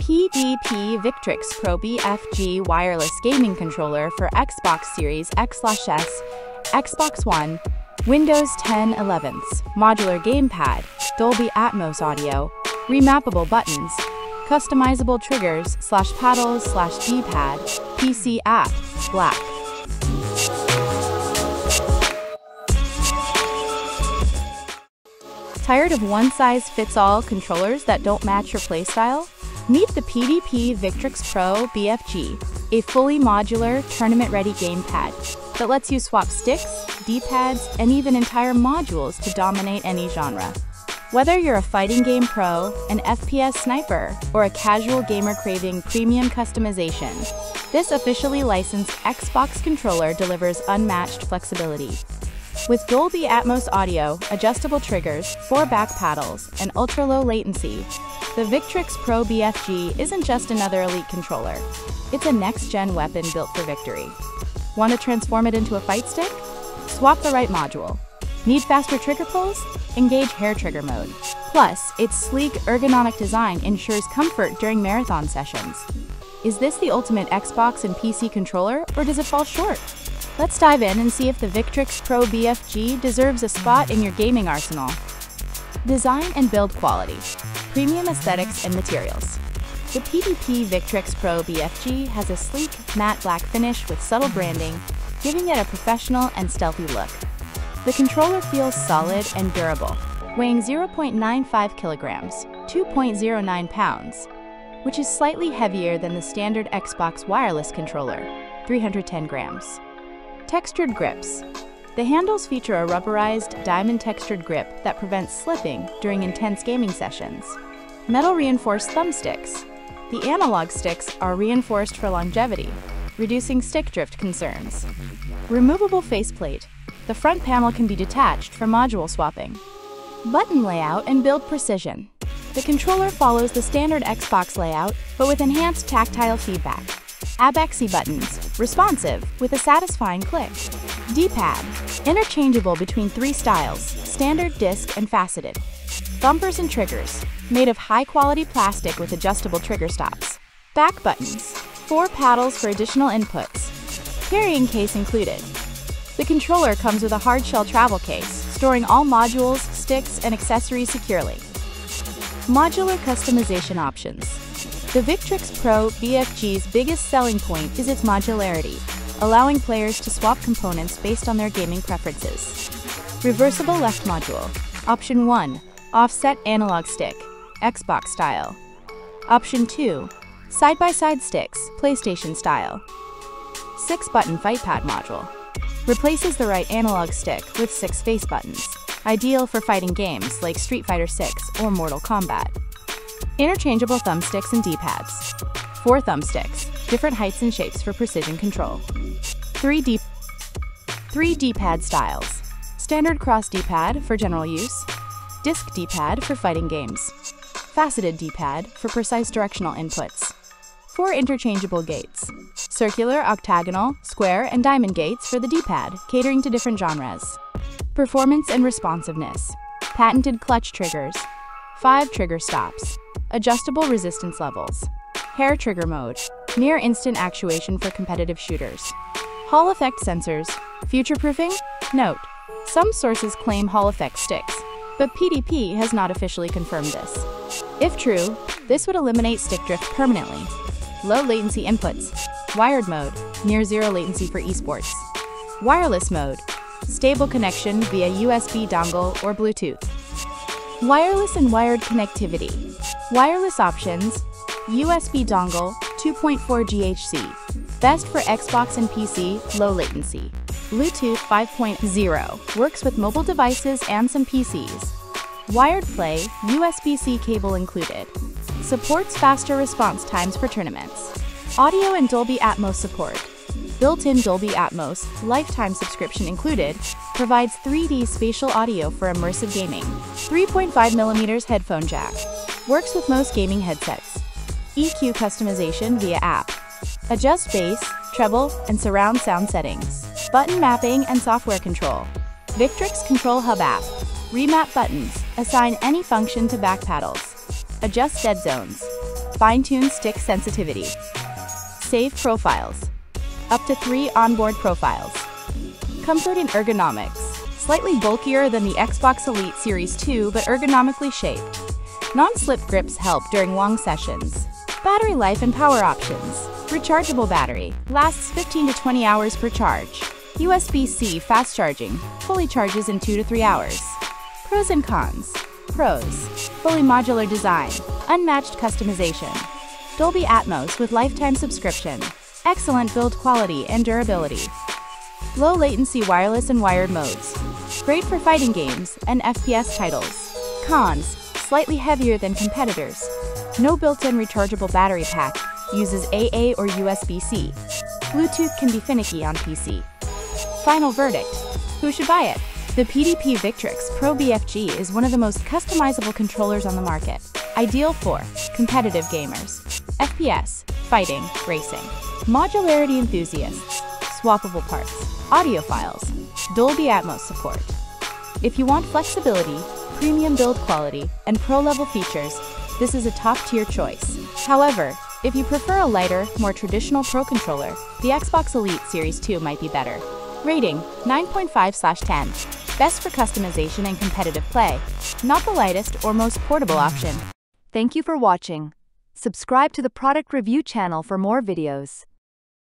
PDP Victrix Pro BFG wireless gaming controller for Xbox Series X/S, Xbox One, Windows 10 11s, modular gamepad, Dolby Atmos audio, remappable buttons, customizable triggers /paddles/D-pad, PC app, black. Tired of one-size-fits-all controllers that don't match your playstyle? Meet the PDP Victrix Pro BFG, a fully modular, tournament-ready gamepad that lets you swap sticks, D-pads, and even entire modules to dominate any genre. Whether you're a fighting game pro, an FPS sniper, or a casual gamer craving premium customization, this officially licensed Xbox controller delivers unmatched flexibility. With Dolby Atmos audio, adjustable triggers, 4 back paddles, and ultra-low latency, the Victrix Pro BFG isn't just another elite controller. It's a next-gen weapon built for victory. Want to transform it into a fight stick? Swap the right module. Need faster trigger pulls? Engage hair trigger mode. Plus, its sleek, ergonomic design ensures comfort during marathon sessions. Is this the ultimate Xbox and PC controller, or does it fall short? Let's dive in and see if the Victrix Pro BFG deserves a spot in your gaming arsenal. Design and build quality. Premium aesthetics and materials. The PDP Victrix Pro BFG has a sleek, matte black finish with subtle branding, giving it a professional and stealthy look. The controller feels solid and durable, weighing 0.95 kilograms, 2.09 pounds, which is slightly heavier than the standard Xbox wireless controller, 310 grams. Textured grips. The handles feature a rubberized, diamond-textured grip that prevents slipping during intense gaming sessions. Metal-reinforced thumbsticks. The analog sticks are reinforced for longevity, reducing stick drift concerns. Removable faceplate. The front panel can be detached for module swapping. Button layout and build precision. The controller follows the standard Xbox layout, but with enhanced tactile feedback. ABXY buttons, responsive, with a satisfying click. D-pad, interchangeable between 3 styles, standard, disc, and faceted. Bumpers and triggers, made of high-quality plastic with adjustable trigger stops. Back buttons, 4 paddles for additional inputs. Carrying case included. The controller comes with a hard-shell travel case, storing all modules, sticks, and accessories securely. Modular customization options. The Victrix Pro BFG's biggest selling point is its modularity, allowing players to swap components based on their gaming preferences. Reversible left module. Option 1. Offset analog stick, Xbox style. Option 2. Side-by-side sticks, PlayStation style. 6-button fight pad module. Replaces the right analog stick with 6 face buttons, ideal for fighting games like Street Fighter 6 or Mortal Kombat. Interchangeable thumbsticks and D-pads. 4 thumbsticks, different heights and shapes for precision control. 3 D-pad styles. Standard cross D-pad for general use. Disc D-pad for fighting games. Faceted D-pad for precise directional inputs. 4 interchangeable gates. Circular, octagonal, square, and diamond gates for the D-pad, catering to different genres. Performance and responsiveness. Patented clutch triggers. 5 trigger stops. Adjustable resistance levels. Hair trigger mode. Near instant actuation for competitive shooters. Hall effect sensors. Future-proofing? Note: some sources claim Hall effect sticks, but PDP has not officially confirmed this. If true, this would eliminate stick drift permanently. Low latency inputs. Wired mode, near zero latency for esports. Wireless mode, stable connection via USB dongle or Bluetooth. Wireless and wired connectivity. Wireless options, USB dongle, 2.4 GHz. Best for Xbox and PC, low latency. Bluetooth 5.0, works with mobile devices and some PCs. Wired play, USB-C cable included. Supports faster response times for tournaments. Audio and Dolby Atmos support. Built-in Dolby Atmos, lifetime subscription included, provides 3D spatial audio for immersive gaming. 3.5mm headphone jack. Works with most gaming headsets. EQ customization via app. Adjust bass, treble, and surround sound settings. Button mapping and software control. Victrix Control Hub app. Remap buttons. Assign any function to back paddles. Adjust dead zones. Fine-tune stick sensitivity. Save profiles. Up to 3 onboard profiles. Comfort and ergonomics. Slightly bulkier than the Xbox Elite Series 2 but ergonomically shaped. Non-slip grips help during long sessions. Battery life and power options. Rechargeable battery. Lasts 15 to 20 hours per charge. USB-C fast charging. Fully charges in 2 to 3 hours. Pros and cons. Pros. Fully modular design. Unmatched customization. Dolby Atmos with lifetime subscription. Excellent build quality and durability. Low latency wireless and wired modes. Great for fighting games and FPS titles. Cons. Slightly heavier than competitors. No built-in rechargeable battery pack. Uses AA or USB-C. Bluetooth can be finicky on PC. Final verdict. Who should buy it? The PDP Victrix Pro BFG is one of the most customizable controllers on the market. Ideal for competitive gamers, FPS, fighting, racing, modularity enthusiasts, swappable parts, audiophiles, Dolby Atmos support. If you want flexibility, premium build quality, and pro-level features, this is a top-tier choice. However, if you prefer a lighter, more traditional Pro controller, the Xbox Elite Series 2 might be better. Rating, 9.5/10. Best for customization and competitive play, not the lightest or most portable option. Thank you for watching. Subscribe to the product review channel for more videos.